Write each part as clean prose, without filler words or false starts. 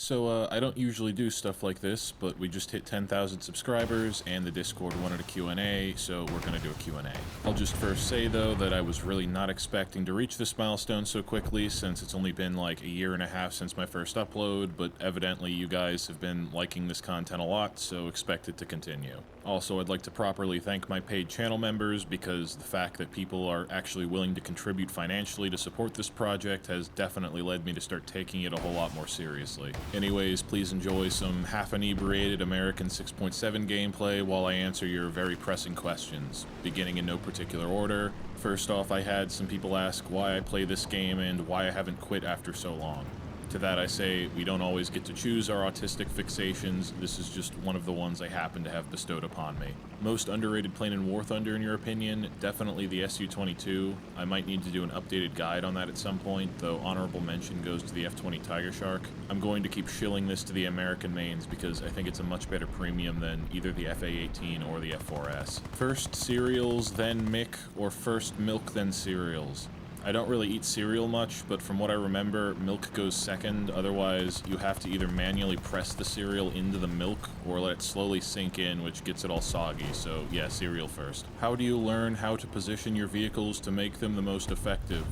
I don't usually do stuff like this, but we just hit 10,000 subscribers, and the Discord wanted a Q&A, so we're gonna do a Q&A. I'll just first say, though, that I was really not expecting to reach this milestone so quickly, since it's only been like a year and a half since my first upload, but evidently you guys have been liking this content a lot, so expect it to continue. Also, I'd like to properly thank my paid channel members, because the fact that people are actually willing to contribute financially to support this project has definitely led me to start taking it a whole lot more seriously. Anyways, please enjoy some half-inebriated American 6.7 gameplay while I answer your very pressing questions, beginning in no particular order. First off, I had some people ask why I play this game and why I haven't quit after so long. To that I say, we don't always get to choose our autistic fixations. This is just one of the ones I happen to have bestowed upon me. Most underrated plane in War Thunder, in your opinion? Definitely the Su-22. I might need to do an updated guide on that at some point, though honorable mention goes to the F-20 Tiger Shark. I'm going to keep shilling this to the American mains because I think it's a much better premium than either the FA-18 or the F-4S. First cereals, then Mick, or first milk, then cereals? I don't really eat cereal much, but from what I remember, milk goes second. Otherwise, you have to either manually press the cereal into the milk or let it slowly sink in, which gets it all soggy, so yeah, cereal first. How do you learn how to position your vehicles to make them the most effective?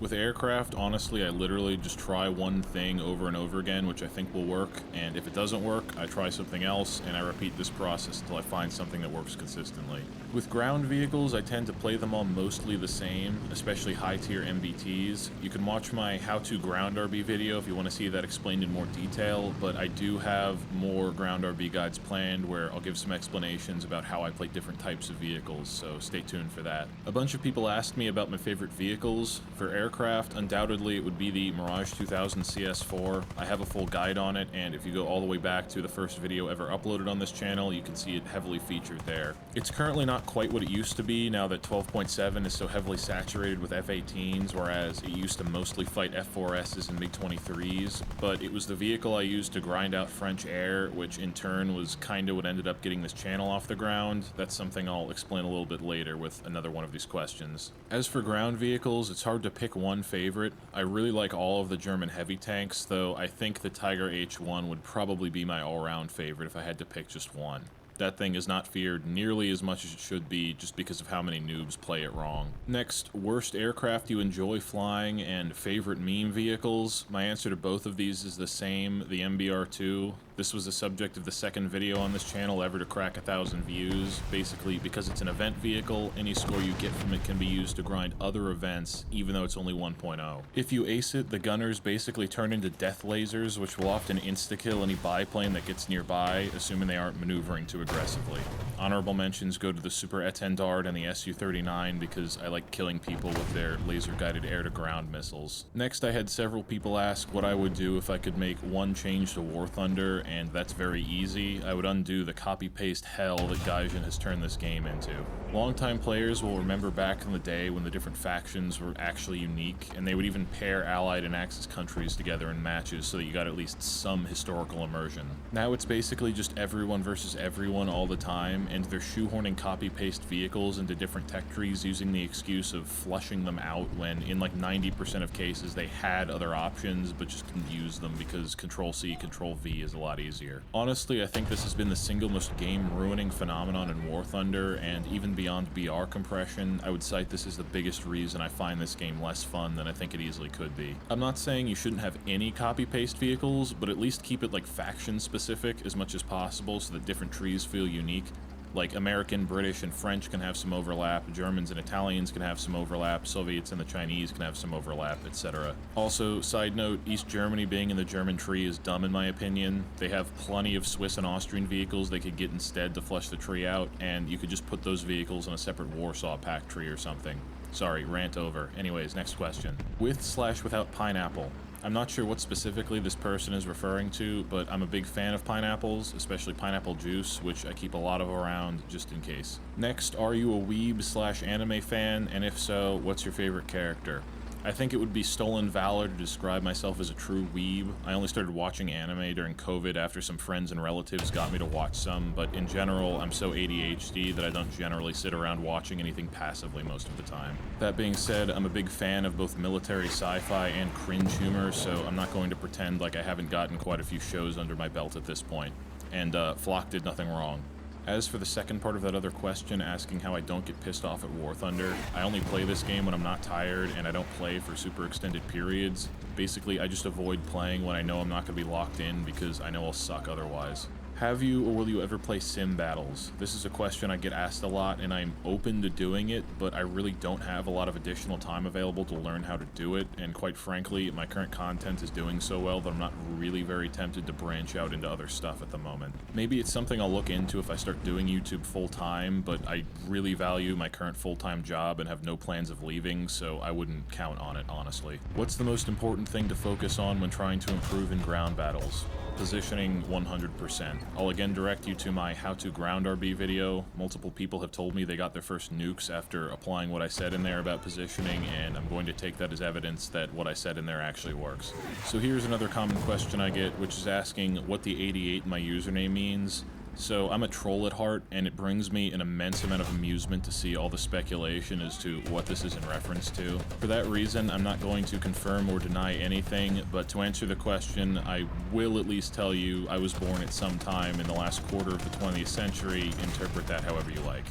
With aircraft, honestly, I literally just try one thing over and over again, which I think will work, and if it doesn't work, I try something else, and I repeat this process until I find something that works consistently. With ground vehicles, I tend to play them all mostly the same, especially high-tier MBTs. You can watch my how-to ground RB video if you want to see that explained in more detail, but I do have more ground RB guides planned where I'll give some explanations about how I play different types of vehicles, so stay tuned for that. A bunch of people asked me about my favorite vehicles. For aircraft, undoubtedly it would be the Mirage 2000 CS4. I have a full guide on it, and if you go all the way back to the first video ever uploaded on this channel, you can see it heavily featured there. It's currently not quite what it used to be now that 12.7 is so heavily saturated with F-18s, whereas it used to mostly fight F-4Ss and MiG-23s, but it was the vehicle I used to grind out French air, which in turn was kinda what ended up getting this channel off the ground. That's something I'll explain a little bit later with another one of these questions. As for ground vehicles, it's hard to pick one favorite. I really like all of the German heavy tanks, though I think the Tiger H1 would probably be my all-round favorite if I had to pick just one. That thing is not feared nearly as much as it should be just because of how many noobs play it wrong. Next, worst aircraft you enjoy flying and favorite meme vehicles. My answer to both of these is the same, the MBR-2. This was the subject of the second video on this channel ever to crack 1,000 views. Basically, because it's an event vehicle, any score you get from it can be used to grind other events, even though it's only 1.0. If you ace it, the gunners basically turn into death lasers, which will often insta-kill any biplane that gets nearby, assuming they aren't maneuvering too aggressively. Honorable mentions go to the Super Étendard and the Su-39 because I like killing people with their laser-guided air-to-ground missiles. Next, I had several people ask what I would do if I could make one change to War Thunder, and that's very easy. I would undo the copy-paste hell that Gaijin has turned this game into. Longtime players will remember back in the day when the different factions were actually unique, and they would even pair Allied and Axis countries together in matches so that you got at least some historical immersion. Now it's basically just everyone versus everyone all the time, and they're shoehorning copy-paste vehicles into different tech trees using the excuse of flushing them out when in like 90% of cases they had other options but just didn't use them because Control-C, Control-V is a lot easier. Honestly, I think this has been the single most game-ruining phenomenon in War Thunder, and even beyond BR compression, I would cite this as the biggest reason I find this game less fun than I think it easily could be. I'm not saying you shouldn't have any copy-paste vehicles, but at least keep it like faction-specific as much as possible so that different trees feel unique. Like American, British, and French can have some overlap, Germans and Italians can have some overlap, Soviets and the Chinese can have some overlap, etc. Also, side note, East Germany being in the German tree is dumb in my opinion. They have plenty of Swiss and Austrian vehicles they could get instead to flush the tree out, and you could just put those vehicles in a separate Warsaw Pact tree or something. Sorry, rant over. Anyways, next question. With/without pineapple? I'm not sure what specifically this person is referring to, but I'm a big fan of pineapples, especially pineapple juice, which I keep a lot of around just in case. Next, are you a weeb/anime fan, and if so, what's your favorite character? I think it would be stolen valor to describe myself as a true weeb. I only started watching anime during COVID after some friends and relatives got me to watch some, but in general, I'm so ADHD that I don't generally sit around watching anything passively most of the time. That being said, I'm a big fan of both military sci-fi and cringe humor, so I'm not going to pretend like I haven't gotten quite a few shows under my belt at this point. And Flock did nothing wrong. As for the second part of that other question, asking how I don't get pissed off at War Thunder, I only play this game when I'm not tired, and I don't play for super extended periods. Basically, I just avoid playing when I know I'm not going to be locked in because I know I'll suck otherwise. Have you or will you ever play sim battles? This is a question I get asked a lot, and I'm open to doing it, but I really don't have a lot of additional time available to learn how to do it, and quite frankly, my current content is doing so well that I'm not really very tempted to branch out into other stuff at the moment. Maybe it's something I'll look into if I start doing YouTube full-time, but I really value my current full-time job and have no plans of leaving, so I wouldn't count on it, honestly. What's the most important thing to focus on when trying to improve in ground battles? Positioning 100%. I'll again direct you to my How to Ground RB video. Multiple people have told me they got their first nukes after applying what I said in there about positioning, and I'm going to take that as evidence that what I said in there actually works. So here's another common question I get, which is asking what the 88 in my username means. So I'm a troll at heart, and it brings me an immense amount of amusement to see all the speculation as to what this is in reference to. For that reason, I'm not going to confirm or deny anything, but to answer the question, I will at least tell you I was born at some time in the last quarter of the 20th century. Interpret that however you like.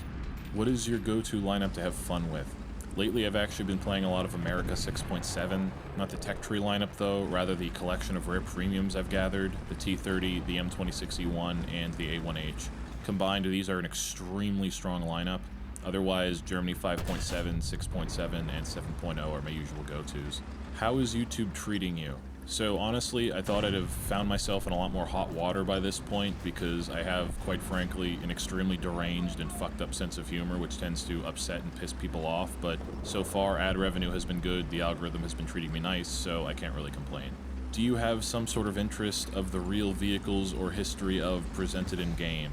What is your go-to lineup to have fun with? Lately, I've actually been playing a lot of America 6.7, not the tech tree lineup though, rather the collection of rare premiums I've gathered, the T30, the M26E1, and the A1H. Combined, these are an extremely strong lineup. Otherwise, Germany 5.7, 6.7, and 7.0 are my usual go-tos. How is YouTube treating you? So honestly, I thought I'd have found myself in a lot more hot water by this point because I have, quite frankly, an extremely deranged and fucked up sense of humor which tends to upset and piss people off, but so far ad revenue has been good, the algorithm has been treating me nice, so I can't really complain. Do you have some sort of interest of the real vehicles or history of presented in game?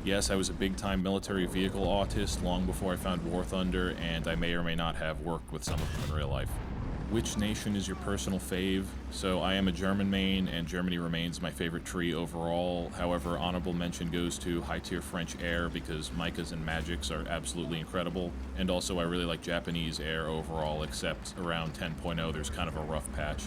Yes, I was a big-time military vehicle autist long before I found War Thunder, and I may or may not have worked with some of them in real life. Which nation is your personal fave? So I am a German main, and Germany remains my favorite tree overall. However, honorable mention goes to high-tier French air because Micas and Magics are absolutely incredible. And also I really like Japanese air overall, except around 10.0 there's kind of a rough patch.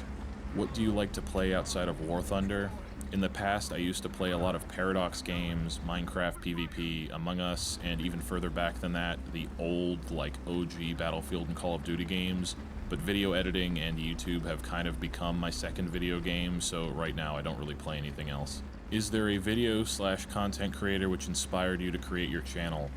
What do you like to play outside of War Thunder? In the past, I used to play a lot of Paradox games, Minecraft PvP, Among Us, and even further back than that, the old, like, OG Battlefield and Call of Duty games. But video editing and YouTube have kind of become my second video game, so right now I don't really play anything else. Is there a video/content creator which inspired you to create your channel?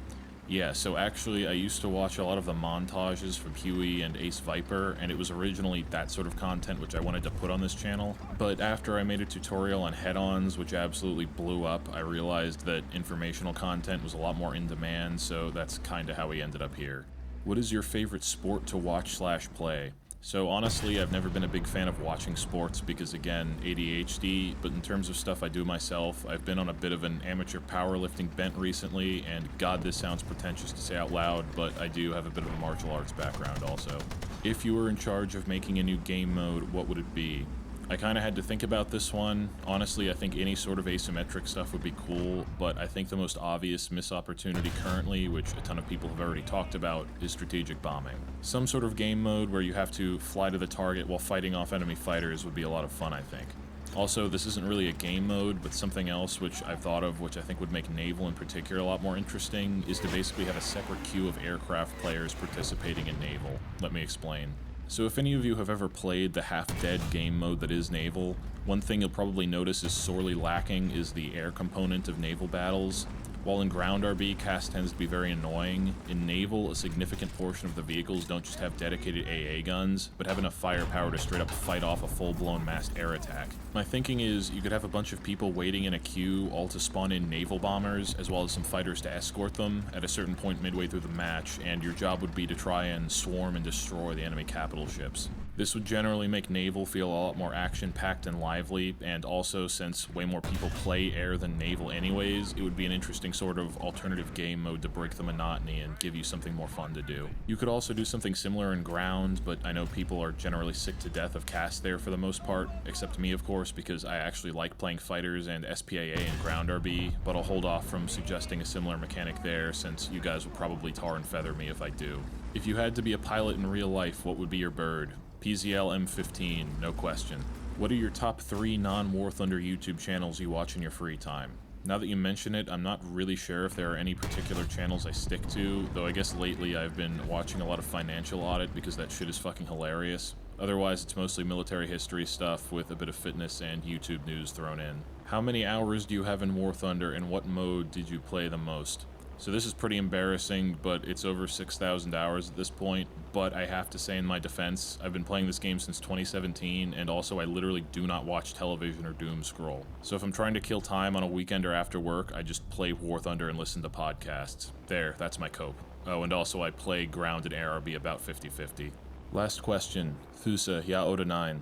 Yeah, so actually I used to watch a lot of the montages from Huey and Ace Viper, and it was originally that sort of content which I wanted to put on this channel. But after I made a tutorial on head-ons, which absolutely blew up, I realized that informational content was a lot more in demand, so that's kinda how we ended up here. What is your favorite sport to watch/play? So honestly, I've never been a big fan of watching sports because, again, ADHD, but in terms of stuff I do myself, I've been on a bit of an amateur powerlifting bent recently, and God, this sounds pretentious to say out loud, but I do have a bit of a martial arts background also. If you were in charge of making a new game mode, what would it be? I kind of had to think about this one. Honestly, I think any sort of asymmetric stuff would be cool, but I think the most obvious missed opportunity currently, which a ton of people have already talked about, is strategic bombing. Some sort of game mode where you have to fly to the target while fighting off enemy fighters would be a lot of fun, I think. Also, this isn't really a game mode, but something else which I've thought of, which I think would make Naval in particular a lot more interesting, is to basically have a separate queue of aircraft players participating in Naval. Let me explain. So if any of you have ever played the half-dead game mode that is Naval, one thing you'll probably notice is sorely lacking is the air component of Naval battles. While in ground RB, CAS tends to be very annoying, in Naval, a significant portion of the vehicles don't just have dedicated AA guns, but have enough firepower to straight up fight off a full-blown massed air attack. My thinking is you could have a bunch of people waiting in a queue, all to spawn in Naval bombers, as well as some fighters to escort them at a certain point midway through the match, and your job would be to try and swarm and destroy the enemy capital ships. This would generally make Naval feel a lot more action-packed and lively, and also, since way more people play Air than Naval anyways, it would be an interesting sort of alternative game mode to break the monotony and give you something more fun to do. You could also do something similar in Ground, but I know people are generally sick to death of cast there for the most part, except me of course, because I actually like playing fighters and SPAA and Ground RB, but I'll hold off from suggesting a similar mechanic there since you guys will probably tar and feather me if I do. If you had to be a pilot in real life, what would be your bird? PZL M15, no question. What are your top 3 non-War Thunder YouTube channels you watch in your free time? Now that you mention it, I'm not really sure if there are any particular channels I stick to, though I guess lately I've been watching a lot of Financial Audit because that shit is fucking hilarious. Otherwise, it's mostly military history stuff with a bit of fitness and YouTube news thrown in. How many hours do you have in War Thunder, and what mode did you play the most? So this is pretty embarrassing, but it's over 6,000 hours at this point, but I have to say in my defense, I've been playing this game since 2017, and also I literally do not watch television or doom scroll. So if I'm trying to kill time on a weekend or after work, I just play War Thunder and listen to podcasts. There, that's my cope. Oh, and also I play Ground and ARB about 50-50. Last question, Thusa, ja oder nein?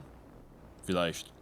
Vielleicht.